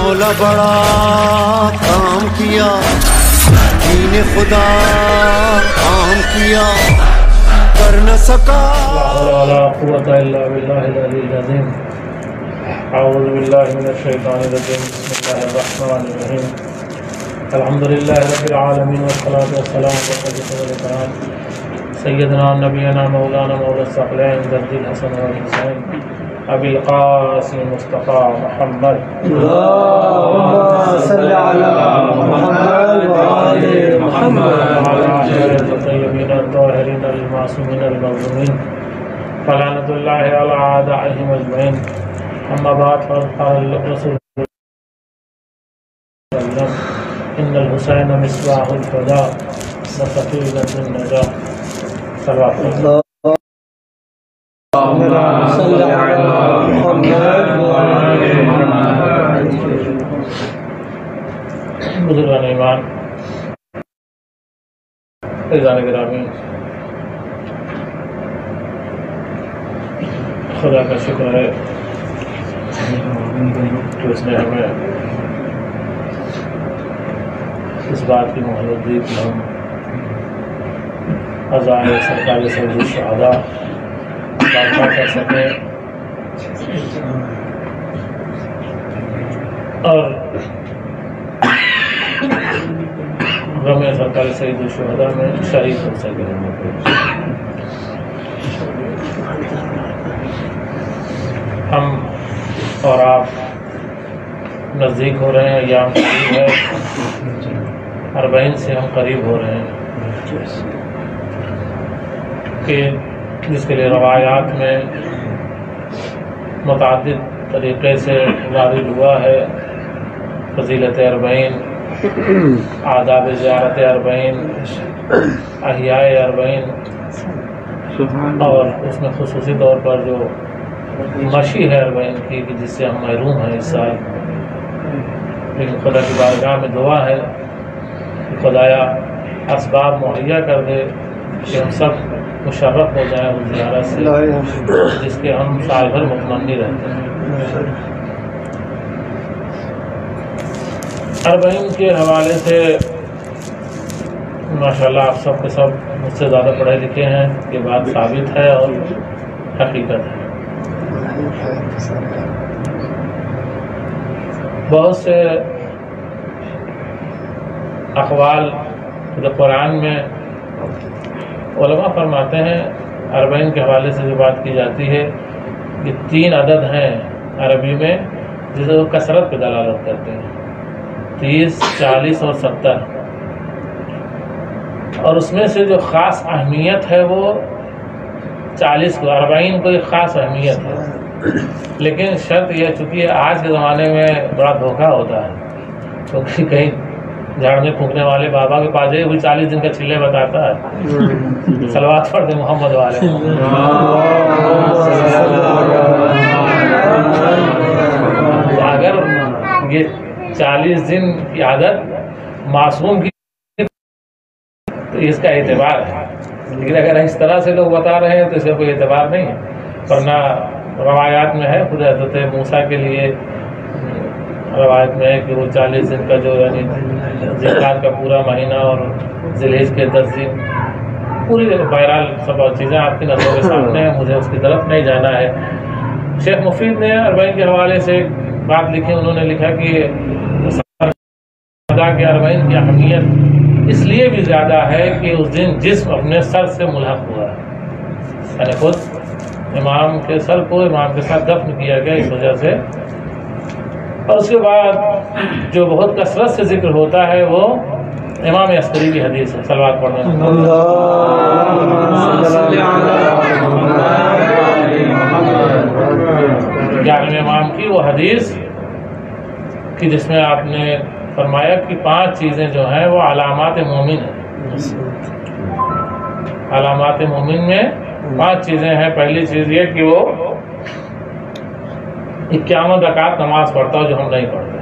مولا بڑا کام کیا، دین خدا کام کیا، کر نہ سکا ولا قوة الا بالله العلی العظیم۔ اعوذ باللہ من الشیطان الرجیم، بسم اللہ الرحمن الرحیم۔ الحمد للہ رب العالمین والصلاة والسلام على سیدنا نبینا مولانا مولا الثقلین ذی الحسن والحسین ابی القاسم مصطفیٰ محمد اللهم صل على محمد وآل محمد وعلى آل الطیبین الطاہرین المعصومین المظلومین فلعنۃ اللہ علی اعدائهم اجمعین۔ اما بعد فقال الرسول ان الحسین مصباح الفدا وسفینۃ النجاة۔ صلوات اللهم صل على محمد وآل محمد۔ بزرگان ایمان، عزیزان گرامی، خدا کا شکر ہے کہ اس نے ہمیں اس بات کی مہلت دی کہ ہم عزائے سرکار سید الشہداء برپا کر سکیں اور غم سرکار سید الشہداء میں شریک ہو سکیں۔ ہم اور آپ نزدیک ہو رہے ہیں، ایام قریب ہے، 40 سے ہم قریب ہو رہے ہیں کہ جس کے لیے روایات میں متعدد طریقے سے وارد ہوا ہے۔ فضیلت 40، آداب زیارت 40، احیاء 40، اور اس میں خصوصی طور پر جو مشی ہے 40 کی کہ جس سے ہم محروم ہیں اس سال، لیکن خدا کی بارگاہ میں دعا ہے کہ خدایا اسباب مہیا کر دے کہ ہم سب مشرف ہو جائیں اس زیارت سے جس کے ہم سال بھر متمنی رہتے ہیں۔ 40 کے حوالے سے ماشاءاللہ آپ سب کے سب مجھ سے زیادہ پڑھے لکھے ہیں، یہ بات ثابت ہے اور حقیقت ہے۔ بہت سے اقوال جو قرآن میں علماء فرماتے ہیں 40 کے حوالے سے جو بات کی جاتی ہے کہ 3 عدد ہیں عربی میں جسے وہ کثرت پہ دلالت کرتے ہیں، 30، 40 اور 70، اور اس میں سے جو خاص اہمیت ہے وہ 40 کو، 40 کو ایک خاص اہمیت ہے۔ لیکن شرط یہ چونکہ آج کے زمانے میں بڑا دھوکہ ہوتا ہے، کیونکہ کہیں جھاڑنے پھونکنے والے بابا کے پاس بھی 40 دن کا چلے بتاتا ہے۔ صلوات پڑھ دیں محمد والے۔ اگر یہ 40 دن کی عادت معصوم کی تو اس کا اعتبار ہے، لیکن اگر اس طرح سے لوگ بتا رہے ہیں تو اس کا کوئی اعتبار نہیں ہے۔ ورنہ روایات میں ہے، خود حضرت موسیٰ کے لیے روایت میں ہے کہ وہ 40 دن کا جو یعنی ذکر کا پورا مہینہ اور ذی الحجہ کے 10 دن پوری، بہرحال سب چیزیں آپ کی نظروں کے سامنے ہیں، مجھے اس کی طرف نہیں جانا ہے۔ شیخ مفید نے 40 کے حوالے سے ایک بات لکھی، انہوں نے لکھا کہ خدا کے 40 کی اہمیت اس لیے بھی زیادہ ہے کہ اس دن جسم اپنے سر سے ملحق ہوا ہے، یعنی خود امام کے سر کو امام کے ساتھ دفن کیا گیا اس وجہ سے۔ اور اس کے بعد جو بہت کثرت سے ذکر ہوتا ہے وہ امام عسکری کی حدیث ہے، صلوات پڑھنے میں۔ امام کی وہ حدیث کہ جس میں آپ نے فرمایا کہ 5 چیزیں جو ہیں وہ علامات مومن ہیں۔ علامات مومن میں 5 چیزیں ہیں۔ پہلی چیز یہ کہ وہ 51 رکعت نماز پڑھتا ہو جو ہم نہیں پڑھتے،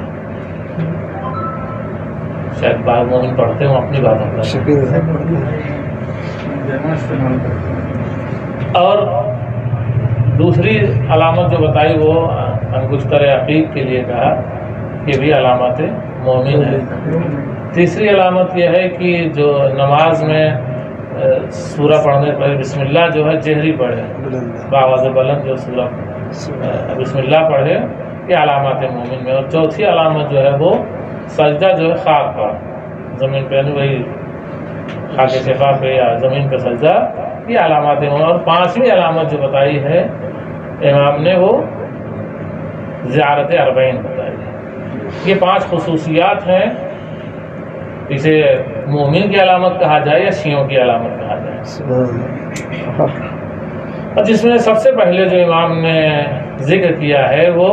شاید بعض مومن پڑھتے ہوں، اپنی بات ہوتا ہے۔ اور دوسری علامت جو بتائی وہ انگشتر عقیق کے لیے کہا یہ بھی علامات مومن ہے۔ تیسری علامت یہ ہے کہ جو نماز میں سورہ پڑھنے پر بسم اللہ جو ہے جہری پڑھے، بآواز بلند جو سورہ بسم اللہ پڑھے، یہ علامات مومن میں۔ اور چوتھی علامت جو ہے وہ سجدہ جو ہے خاک پر، زمین پہ وہی خاک شفا پہ یا زمین پہ سجدہ، یہ علامات مومن۔ اور پانچویں علامت جو بتائی ہے امام نے وہ زیارت اربعین بتائی ہے۔ یہ 5 خصوصیات ہیں، اسے مومن کی علامت کہا جائے یا شیعوں کی علامت کہا جائے۔ اور جس میں سب سے پہلے جو امام نے ذکر کیا ہے وہ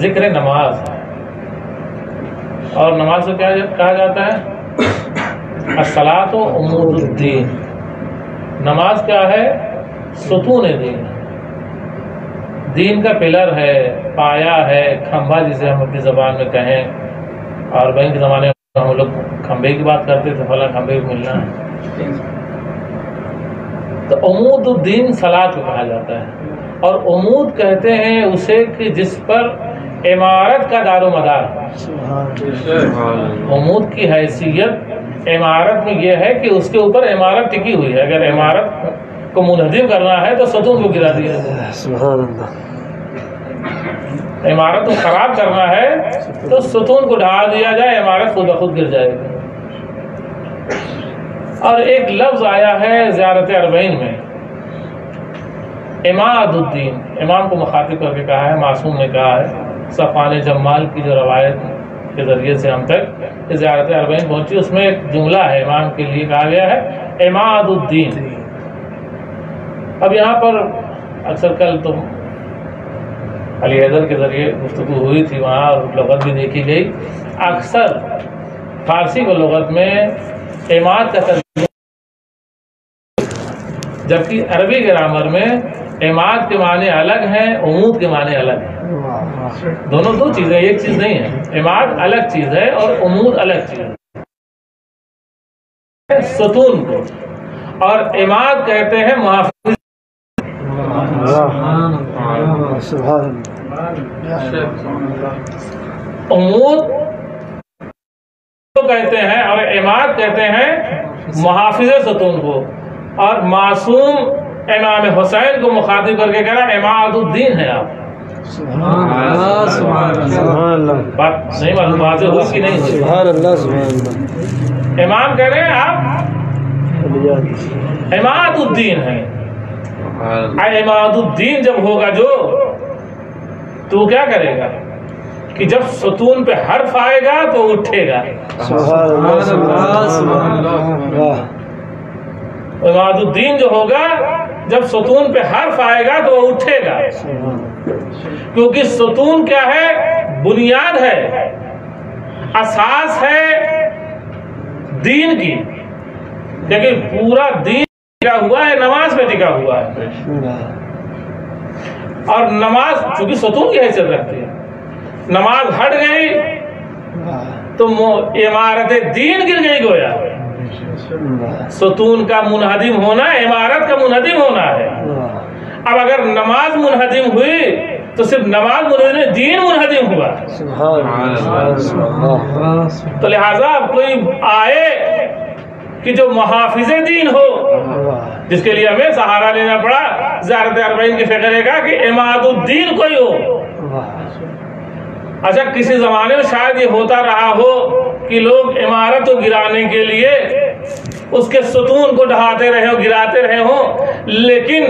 ذکر نماز ہے۔ اور نماز کو کیا کہا جاتا ہے؟ الصلاۃ عمود الدین۔ نماز کیا ہے؟ ستون دین، دین کا پلر ہے، پایا ہے، کھمبا جسے ہم اپنی زبان میں کہیں۔ اور بہن کے زمانے میں ہم لوگ کھمبے کی بات کرتے تھے، فلاں کھمبے کو ملنا ہے۔ تو عمود الدین صلاۃ کو کہا جاتا ہے۔ اور عمود کہتے ہیں اسے کہ جس پر عمارت کا دار و مدار۔ عمود کی حیثیت عمارت میں یہ ہے کہ اس کے اوپر عمارت ٹکی ہوئی ہے۔ اگر عمارت کو منہدم کرنا ہے تو ستون کو گرا دیا جائے، عمارت کو خراب کرنا ہے تو ستون کو ڈھا دیا جائے، عمارت خود بخود گر جائے گی۔ اور ایک لفظ آیا ہے زیارت اربعین میں، اماد الدین، امام کو مخاطب کر کے کہا ہے، معصوم نے کہا ہے۔ صفوان جمال کی جو روایت کے ذریعے سے ہم تک زیارت اربعین پہنچی، اس میں ایک جملہ ہے امام کے لیے کہا گیا ہے اماد الدین۔ اب یہاں پر اکثر کل تو علی حیدر کے ذریعے گفتگو ہوئی تھی وہاں، اور لغت بھی دیکھی گئی۔ اکثر فارسی کو لغت میں اماد کا ترجمہ، جبکہ عربی گرامر میں اماد کے معنی الگ ہیں، عمود کے معنی الگ ہیں۔ دونوں دو چیزیں، ایک چیز نہیں ہے۔ اماد الگ چیز ہے اور عمود الگ چیز ہے۔ ستون کو اور اماد کہتے ہیں محافظ۔ عمود کو کہتے ہیں اور اماد کہتے ہیں محافظ ستون کو۔ اور معصوم امام حسین کو مخاطب کر کے کہہ رہا اماد الدین ہے آپ۔ بات نہیں معلوم واضح ہوئی کہ نہیں ہوئی؟ امام کہہ رہے ہیں آپ اماد الدین ہیں۔ اماد الدین جب ہوگا جو تو کیا کرے گا کہ جب ستون پہ حرف آئے گا تو اٹھے گا۔ اماد الدین جو ہوگا جب ستون پہ حرف آئے گا تو وہ اٹھے گا، کیونکہ ستون کیا ہے؟ بنیاد ہے، اساس ہے دین کی۔ لیکن پورا دین ٹکا ہوا ہے نماز پہ ٹکا ہوا ہے، اور نماز چونکہ ستون کی حیثیت رکھتی ہے، نماز ہٹ گئی تو عمارت دین گر گئی گویا۔ ستون کا منہدم ہونا عمارت کا منہدم ہونا ہے۔ اب اگر نماز منہدم ہوئی تو صرف نماز منہدم، دین منہدم ہوا۔ تو لہذا کوئی آئے کہ جو محافظ دین ہو، جس کے لیے ہمیں سہارا لینا پڑا زیارت اربعین کی فکر کا کہ اماد الدین کوئی ہو۔ اچھا کسی زمانے میں شاید یہ ہوتا رہا ہو کہ لوگ عمارت کو گرانے کے لیے اس کے ستون کو ڈھاتے رہے ہو، گراتے رہے ہوں، لیکن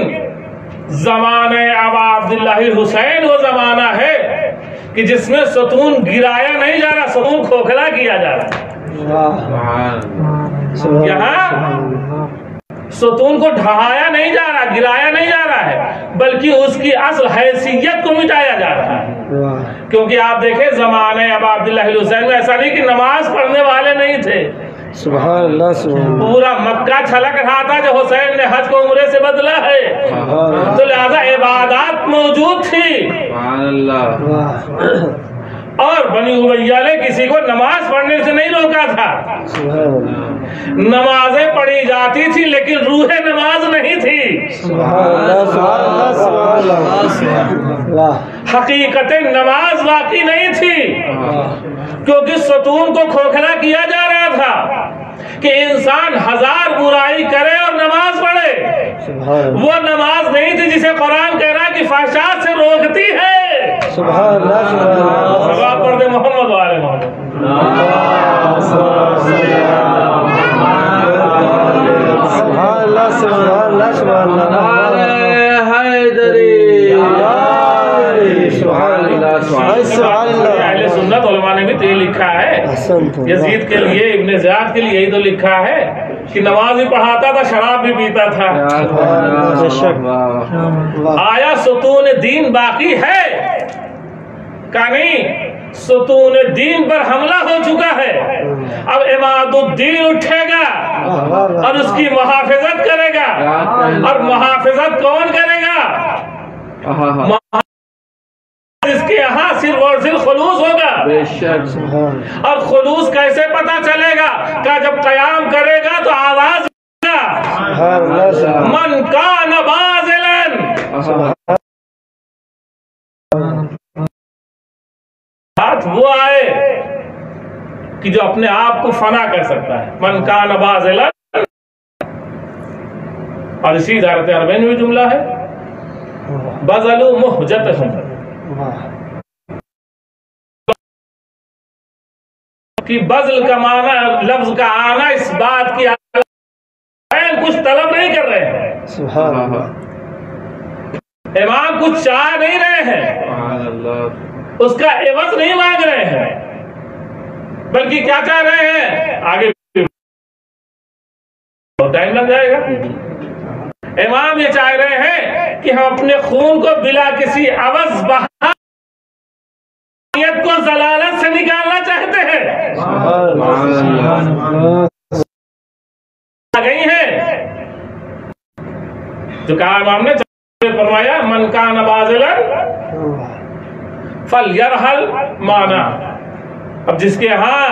زمانہ ابا عبداللہ الحسین وہ زمانہ ہے کہ جس میں ستون گرایا نہیں جا رہا، ستون کھوکھلا کیا جا رہا ہے۔ یہاں ستون کو ڈھایا نہیں جا رہا، گرایا نہیں جا رہا ہے، بلکہ اس کی اصل حیثیت کو مٹایا جا رہا ہے۔ کیونکہ آپ دیکھیں زمانہ ابا عبداللہ الحسین میں ایسا نہیں کہ نماز پڑھنے والے نہیں تھے، سبحان اللہ سبحان اللہ، پورا مکہ چھلک رہا تھا جو حسین نے حج کو عمرے سے بدلا ہے، تو لہذا عبادات موجود تھی۔ سبحان اللہ۔ اور بنی امیہ نے کسی کو نماز پڑھنے سے نہیں روکا تھا، نمازیں پڑھی جاتی تھی لیکن روح نماز نہیں تھی۔ حقیقت نماز باقی نہیں تھی، کیونکہ ستون کو کھوکھلا کیا جا رہا تھا کہ انسان ہزار برائی کرے اور نماز پڑھے، وہ نماز نہیں تھی جسے قرآن کہہ رہا ہے کہ فحشاء سے روکتی ہے۔ سبحان اللہ سبحان پڑھ دے محمد وآل محمد۔ سبحان اللہ سبحان اللہ سبحان اللہ حیدری سبحان اللہ سبحان اللہ۔ اہل سنت علماء نے بھی تو یہ لکھا ہے، یزید کے لیے، ابن زیاد کے لیے یہی تو لکھا ہے کہ نماز بھی پڑھاتا تھا، شراب بھی پیتا تھا۔ آیا ستون دین باقی ہے؟ کہ نہیں، ستون دین پر حملہ ہو چکا ہے۔ اب عماد الدین اٹھے گا اور اس کی محافظت کرے گا، اور محافظت کون کرے گا؟ اس کے یہاں صرف اور صرف خلوص ہوگا۔ بے شک۔ اور خلوص کیسے پتا چلے گا؟ کہ جب قیام کرے گا تو آواز من کان باذلا، بات وہ آئے کہ جو اپنے آپ کو فنا کر سکتا ہے، من کان باذلا۔ اور اسی عبارت عربین میں جملہ ہے بذلوا مہجتہم، کہ بذل کا معنی، لفظ کا آنا اس بات کی کچھ طلب نہیں کر رہے ہیں، سبحان اللہ، امام کچھ چاہ نہیں رہے ہیں، اس کا عوض نہیں مانگ رہے ہیں، بلکہ کیا چاہ رہے ہیں؟ آگے ٹائم لگ جائے گا۔ امام یہ چاہ رہے ہیں کہ ہم اپنے خون کو بلا کسی عوض بہا کو ضلالت سے نکالنا چاہتے ہیں۔ گئی ہے جو کہا امام نے فرمایا من کان باذلا فلیرحل معنا۔ اب جس کے ہاں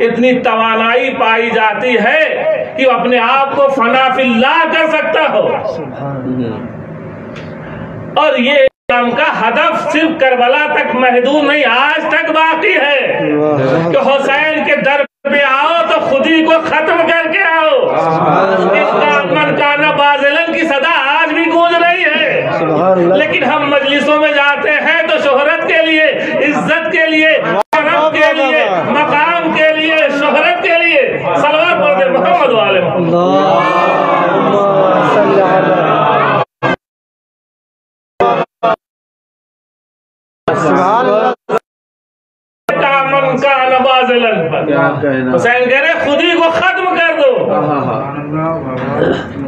اتنی توانائی پائی جاتی ہے کہ وہ اپنے آپ کو فنا فی اللہ کر سکتا ہو، اور یہ اسلام کا ہدف صرف کربلا تک محدود نہیں، آج تک باقی ہے کہ حسین کے در پہ آؤ تو خودی کو ختم کر کے آؤ۔ اس من کان باذلا کی صدا آج بھی گونج رہی ہے، لیکن ہم مجلسوں میں جاتے ہیں تو شہرت کے لیے، عزت کے لیے، شرف کے لیے، مقام کے لیے، شہرت کے لیے صلوات پڑھ دے محمد وآل محمد۔ من کان باذلا، حسین کہہ رہے خودی کو ختم کر دو،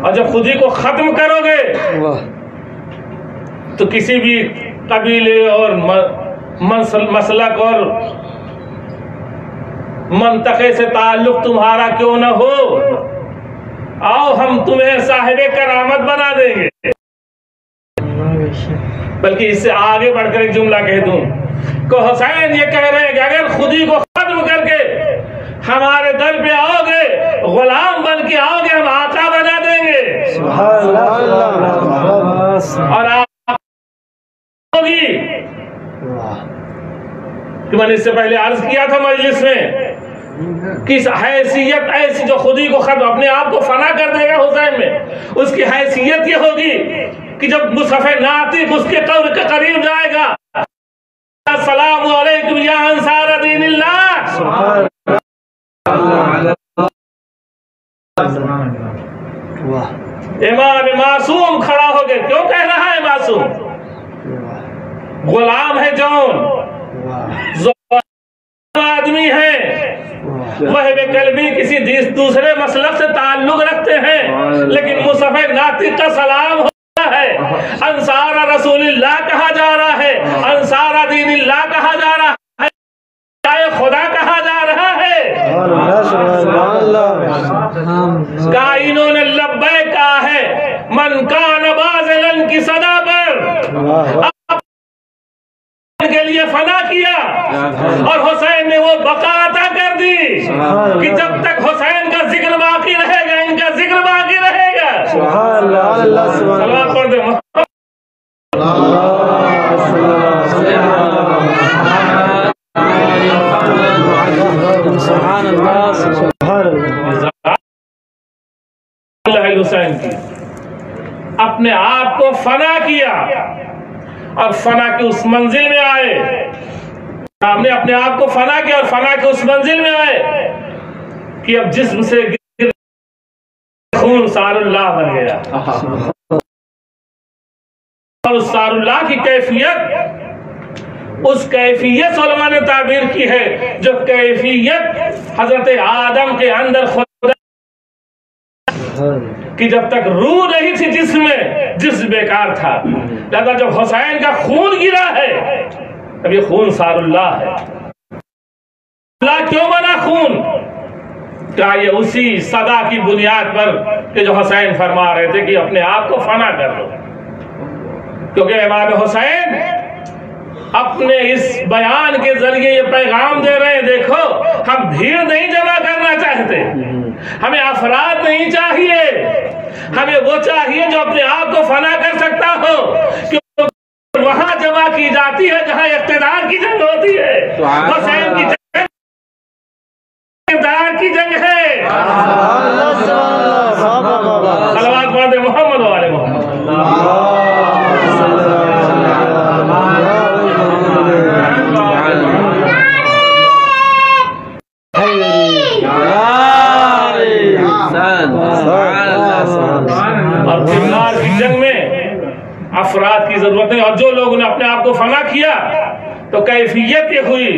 اور جب خودی کو ختم کرو گے تو کسی بھی قبیلے اور مسلک اور منطقے سے تعلق تمہارا کیوں نہ ہو، آؤ ہم تمہیں صاحب کرامت بنا دیں گے۔ بلکہ اس سے آگے بڑھ کر ایک جملہ کہہ دوں کہ حسین یہ کہہ رہے ہیں کہ اگر خودی کو ختم کر کے ہمارے در پہ آؤ گے، غلام بن کے آؤ گے، ہم آقا بنا دیں گے۔ اور آپ ہوگی کہ میں نے اس سے پہلے عرض کیا تھا مجلس میں، کس حیثیت ایسی جو خودی کو ختم، اپنے آپ کو فنا کر دے گا حسین میں، اس کی حیثیت یہ ہوگی کہ جب مصحف ناطق اس کے قبر کے قریب جائے گا، السلام علیکم یا انصار دین اللہ، امام معصوم کھڑا ہو گئے۔ کیوں کہہ رہا ہے معصوم؟ غلام ہے جون، آدمی ہے، وہب قلبی کسی دوسرے مسلک سے تعلق رکھتے ہیں، لیکن مصحف ناطق کا سلام ہوتا ہے، انصار رسول اللہ کہا جا رہا ہے، انصار دین اللہ کہا جا رہا ہے، خدا کہا جا رہا ہے۔ کائنوں نے لبیک کہا ہے، من کان باذلا کی صدا پر کے لیے فنا کیا، اور حسین نے وہ بقا عطا کر دی کہ جب تک حسین کا ذکر باقی رہے گا ان کا ذکر باقی رہے گا۔ سبحان اللہ، اللہ پڑھ دے سبحان اللہ سبحان اللہ حسین کی اپنے آپ کو فنا کیا اور فنا کی اس منزل میں آئے. ہم نے اپنے آپ کو فنا کیا اور فنا کے اس منزل میں آئے کہ اب جسم سے خون سار اللہ بن گیا. اور اس سار اللہ کی کیفیت اس کیفیت علماء نے تعبیر کی ہے جو کیفیت حضرت آدم کے اندر خدا کہ جب تک روح نہیں تھی جسم میں جسم بیکار تھا. لہذا جب حسین کا خون گرا ہے اب یہ خون سار اللہ ہے. اللہ کیوں بنا خون؟ کیا یہ اسی صدا کی بنیاد پر کہ جو حسین فرما رہے تھے کہ اپنے آپ کو فنا کر لو. کیونکہ امام حسین اپنے اس بیان کے ذریعے یہ پیغام دے رہے ہیں دیکھو ہم بھیڑ نہیں جمع کرنا چاہتے, ہمیں افراد نہیں چاہیے, ہمیں وہ چاہیے جو اپنے آپ کو فنا کر سکتا ہو. کیونکہ وہاں جمع کی جاتی ہے جہاں اقتدار کی جنگ ہوتی ہے. حسین کی جنگ اقتدار کی جنگ ہے. صلوات پڑھتے محمد و آل محمد. اور کردار کی جنگ میں افراد کی ضرورت نہیں. اور جو لوگوں نے اپنے آپ کو فنا کیا تو کیفیت یہ ہوئی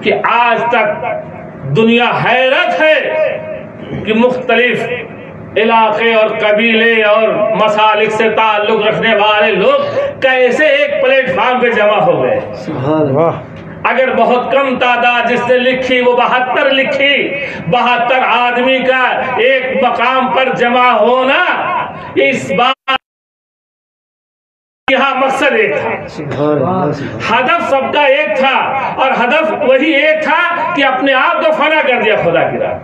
کہ آج تک دنیا حیرت ہے کہ مختلف علاقے اور قبیلے اور مسالک سے تعلق رکھنے والے لوگ کیسے ایک پلیٹ فارم پہ جمع ہو گئے. اگر بہت کم تعداد جس نے لکھی وہ 72 لکھی, 72 آدمی کا ایک مقام پر جمع ہونا یہ اس بات یہاں مقصد ایک تھا, ہدف سب کا ایک تھا اور ہدف وہی ایک تھا کہ اپنے آپ کو فنا کر دیا خدا کی راہ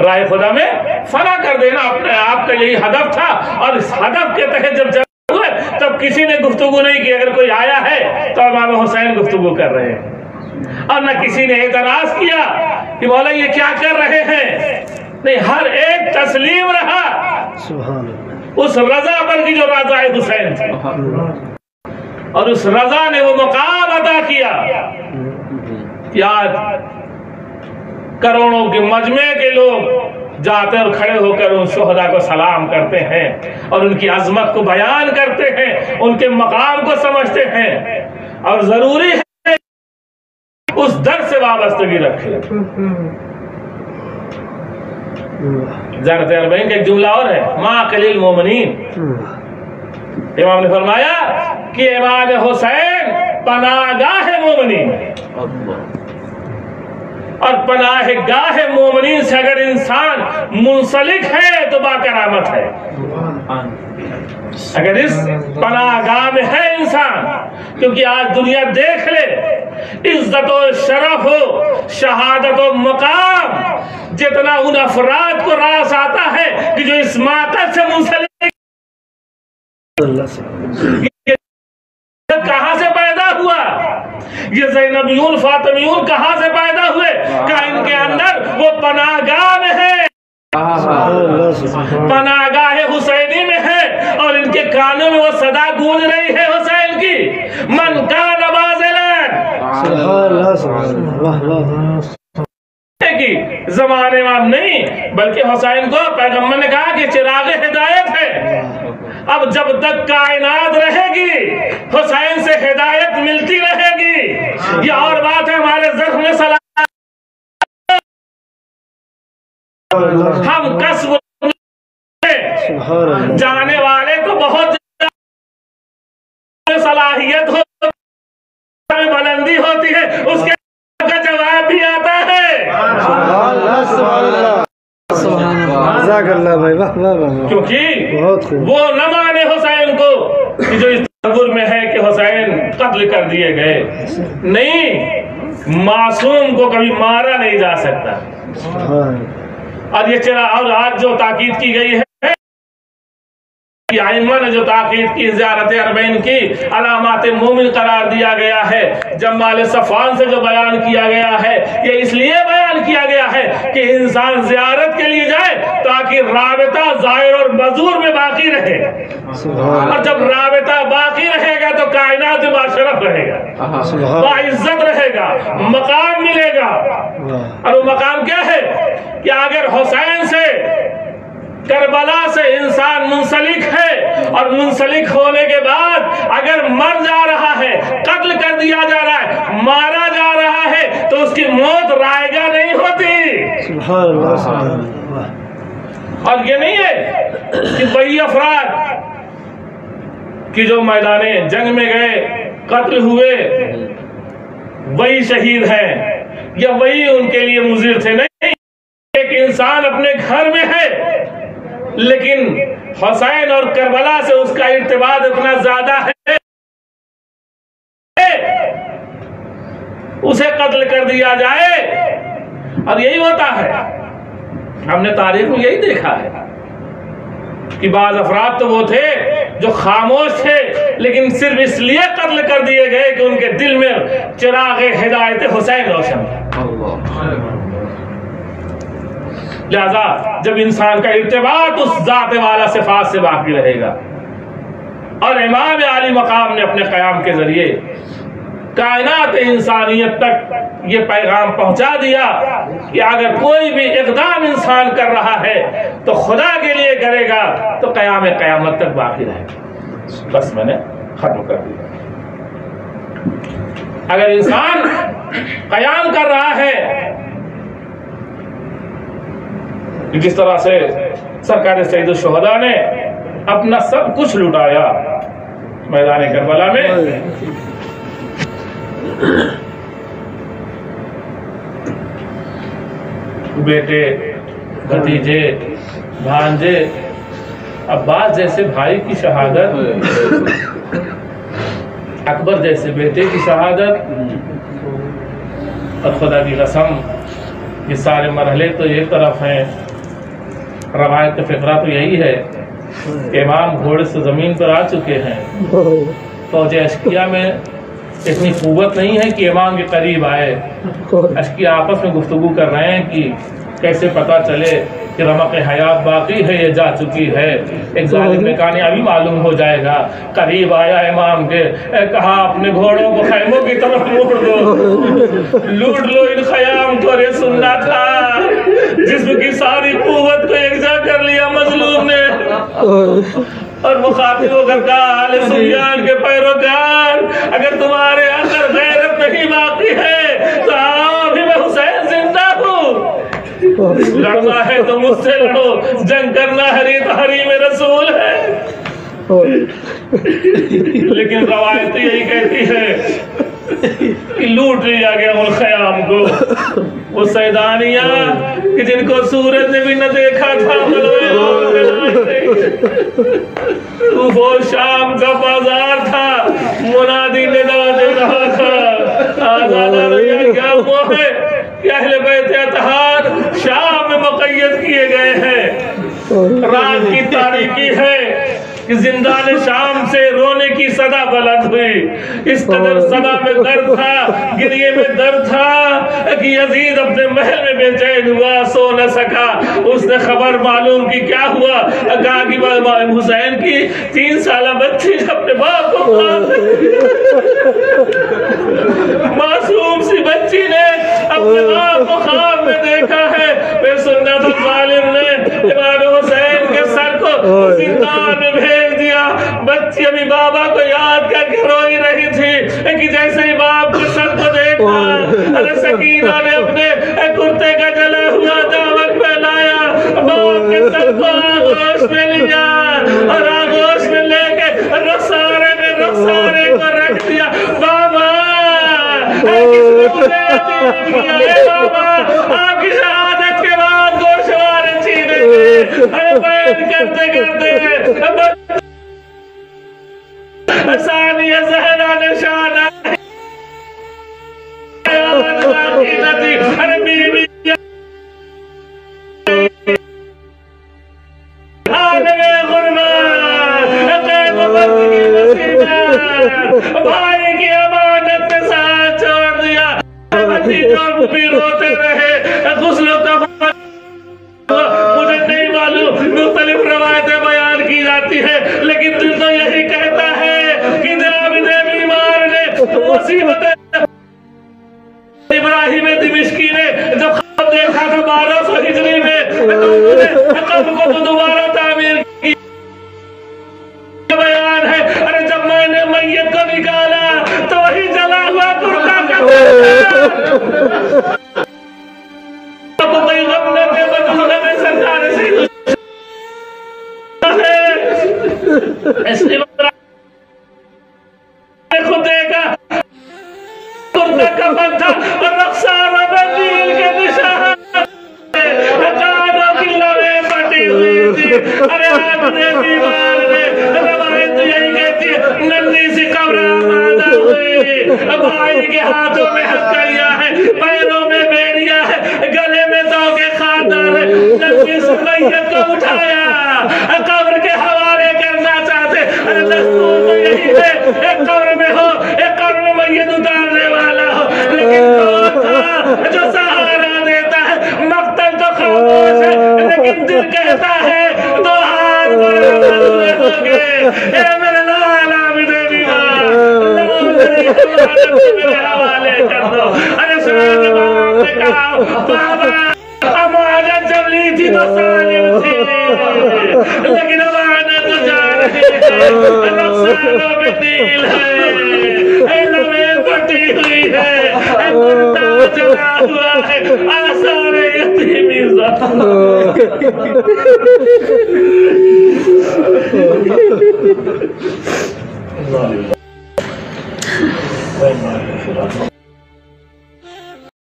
راہ خدا میں فنا کر دینا اپنے آپ کا یہی ہدف تھا. اور اس ہدف کے تحت جب ہوئے تب کسی نے گفتگو نہیں کی. اگر کوئی آیا ہے تو امام حسین گفتگو کر رہے ہیں اور نہ کسی نے اعتراض کیا کہ مولا یہ کیا کر رہے ہیں. نہیں, ہر ایک تسلیم رہا اس رضا پر کی جو رضا حسین تھی اور اس رضا نے وہ مقام عطا کیا کہ آج کروڑوں کے مجمع کے لوگ جاتے اور کھڑے ہو کر ان شہداء کو سلام کرتے ہیں اور ان کی عظمت کو بیان کرتے ہیں, ان کے مقام کو سمجھتے ہیں. اور ضروری ہے اس در سے وابستگی رکھے. زیارت اربعین کا ایک جملہ اور ہے, ما قلیل مومنین. امام نے فرمایا کہ امام حسین پناہگاہ مومنین اور پناہ گاہ مومنین سے اگر انسان منسلک ہے تو باکرامت ہے. اگر اس پناہ گاہ میں ہے انسان, کیونکہ آج دنیا دیکھ لے عزت و شرف ہو شہادت و مقام جتنا ان افراد کو راس آتا ہے کہ جو اس ماتحت سے منسلک کہاں سے پیدا ہوا, یہ زینبیون فاطمیون کہاں سے پیدا ہوئے, کہ ان کے اندر وہ پناہ گاہ میں ہے, پناہ گاہ حسینی میں ہے اور ان کے کانوں میں وہ صدا گونج رہی ہے حسین کی, من کان بازلن کی زمانے میں نہیں بلکہ حسین کو پیغمبر نے کہا کہ چراغ ہدایت ہے. اب جب تک کائنات رہے گی حسین سے ہدایت ملتی رہے گی. یہ اور بات ہے ہمارے زخم میں سلام ہم کسب جانے والے تو بہت صلاحیت ہو بلندی ہوتی ہے اس کے کا جواب بھی آتا ہے. کیونکہ وہ نہ مانے حسین کو کہ جو اس تصور میں ہے کہ حسین قتل کر دیے گئے. نہیں, معصوم کو کبھی مارا نہیں جا سکتا. اور یہ چرا اور آج جو تاکید کی گئی ہے کی ائمہ نے جو تاکید کی زیارت اربعین کی علامات مومن قرار دیا گیا ہے، جمال صفوان سے جو بیان کیا گیا ہے یہ اس لیے بیان کیا گیا ہے کہ انسان زیارت کے لیے جائے تاکہ رابطہ ظاہر اور مظہور میں باقی رہے، اور جب رابطہ باقی رہے گا تو کائنات باشرف رہے گا، باعزت رہے گا، مقام ملے گا۔ اور وہ مقام کیا ہے کہ اگر حسین سے کربلا سے انسان منسلک ہے اور منسلک ہونے کے بعد اگر مر جا رہا ہے، قتل کر دیا جا رہا ہے، مارا جا رہا ہے تو اس کی موت رائگاں نہیں ہوتی۔ سبحان اللہ سبحان اللہ۔ اور یہ نہیں ہے کہ وہی افراد کہ جو میدان جنگ میں گئے، قتل ہوئے، وہی شہید ہیں یا وہی ان کے لیے مضر تھے، نہیں۔ ایک انسان اپنے گھر میں ہے لیکن حسین اور کربلا سے اس کا ارتباط اتنا زیادہ ہے اسے قتل کر دیا جائے۔ اور یہی ہوتا ہے، ہم نے تاریخ میں یہی دیکھا ہے کہ بعض افراد تو وہ تھے جو خاموش تھے لیکن صرف اس لیے قتل کر دیے گئے کہ ان کے دل میں چراغ ہدایت حسین روشن تھا۔ لہذا جب انسان کا ارتباط اس ذات والا صفات سے باقی رہے گا، اور امام عالی مقام نے اپنے قیام کے ذریعے کائنات انسانیت تک یہ پیغام پہنچا دیا کہ اگر کوئی بھی اقدام انسان کر رہا ہے تو خدا کے لیے کرے گا تو قیامت تک باقی رہے گا۔ بس میں نے ختم کر دیا۔ اگر انسان قیام کر رہا ہے جس طرح سے سرکار سید الشہداء نے اپنا سب کچھ لٹایا میدان کربلا میں، بیٹے، بھتیجے، بھانجے، عباس جیسے بھائی کی شہادت، اکبر جیسے بیٹے کی شہادت، اور خدا کی قسم یہ سارے مرحلے تو ایک طرف ہیں، روایت فقرہ تو یہی ہے کہ امام گھوڑے سے زمین پر آ چکے ہیں، فوج اشکیا میں اتنی قوت نہیں ہے کہ امام کے قریب آئے، اشکیا آپس میں گفتگو کر رہے ہیں کہ کیسے پتا چلے کہ رمق حیات باقی ہے یا جا چکی ہے، ایک ظالم نے کامیابی معلوم ہو جائے گا۔ قریب آیا امام کے، کہا اپنے گھوڑوں کو خیموں کی طرف موڑ دو، لوٹ لو ان خیام کو۔ یہ سننا تھا، جسم کی ساری قوت کو یکجا کر لیا مظلوم نے، اور مخاطب ہو کر کہا آل سفیان کے پیروکار، اگر تمہارے اندر غیرت نہیں باقی ہے تو آؤ، ابھی میں حسین زندہ ہوں، لڑنا ہے تو مجھ سے لڑو، جنگ کرنا حریم رسول ہے۔ لیکن روایت یہی کہتی ہے کہ لوٹ لیا گیا ان خیام کو، وہ سیدانیاں کہ جن کو سورج نے بھی نہ دیکھا تھا، وہ شام کا بازار تھا، منادی ندا دے رہا تھا، آزادہ رہیا کیا وہ ہے کہ اہل بیت اطہار شام میں مقید کیے گئے ہیں۔ رات کی تاریکی ہے کہ زندان شام سے رونے کی صدا بلند ہوئی، اس قدر صدا میں درد تھا، گریے میں درد تھا کہ یزید اپنے محل میں بے چین ہوا، سو نہ سکا۔ اس نے خبر معلوم کی، کیا ہوا؟ کہا کہ حسین کی 3 سالہ بچی اپنے باپ کو معصوم سی بچی نے اپنے باپ کو خواب میں دیکھا ہے۔ پھر سنت الظالم نے امام حسین کے سر کو زندان میں بھیج دیا۔ بچی ابھی بابا کو یاد کر کے روئی رہی تھی کہ جیسے ہی باپ کے سر کو دیکھا، ارے سکینہ نے اپنے کرتے کا جلا ہوا دامن پہنایا، باپ کے سر کو آغوش میں لیا اور آغوش میں لے کے رخسارے میں رخسارے کو رکھ دیا۔ بابا آپ کی شہادت کے بعد گوشوارے چینے میں بیان کرتے کرتے ثانیہ زہرا نشانہ ارے بیوی آنوے غربت اور بھی روتے رہے غسلوں کا مجھے نہیں معلوم مختلف روایتیں بیان کی جاتی ہیں لیکن دل تو یہی کہتا ہے کہ عابد بیمار نے مصیبت ابراہیم دمشقی نے جب خواب دیکھا تھا 1200 ہجری میں تو انہوں نے قبر کو تو دوبارہ تعمیر کی بیان ہے ارے جب میں نے میت کو نکالا تو وہی جلا ہوا کرتا کوئی غم نہ دے بدلنے میں سرکار سے اس نے خود دیکھا کرتا کفن تھا اور رخسار و بندیل کے نشان کانوں کی لویں پٹی ہوئی تھی ارے آدھنے بیمار نے روایت یہی کہتی ہے ننھی سی قبر آمادہ ہوئی بھائی کے ہاتھوں میں ہتھکڑیاں ہے پیروں میں بیڑیاں ہے گلے میں توکے خاندار ہے ننھی سی میت کو اٹھایا قبر کے حوالے کرنا چاہتے ارے دستور تو یہی ہے ایک قبر میں ہو ایک قبر میں میت اتارنے والا ہو لیکن کون تھا جو سہارا دیتا ہے مقتل تو خاموش ہے لیکن دل کہتا ہے دو ہاتھ بڑھے ہو گئے اے میرے لال عابد بیمار میرے حوالے کر دو ارے سراد باپ نے کہا بابا امانت جب لی تھی تو سالم تھی لیکن امانت جا رہی ہے رخسار و بدیل ہے لمیں پٹی ہوئی ہے کرتا جلا ہوا ہے آثار یتیمی زخم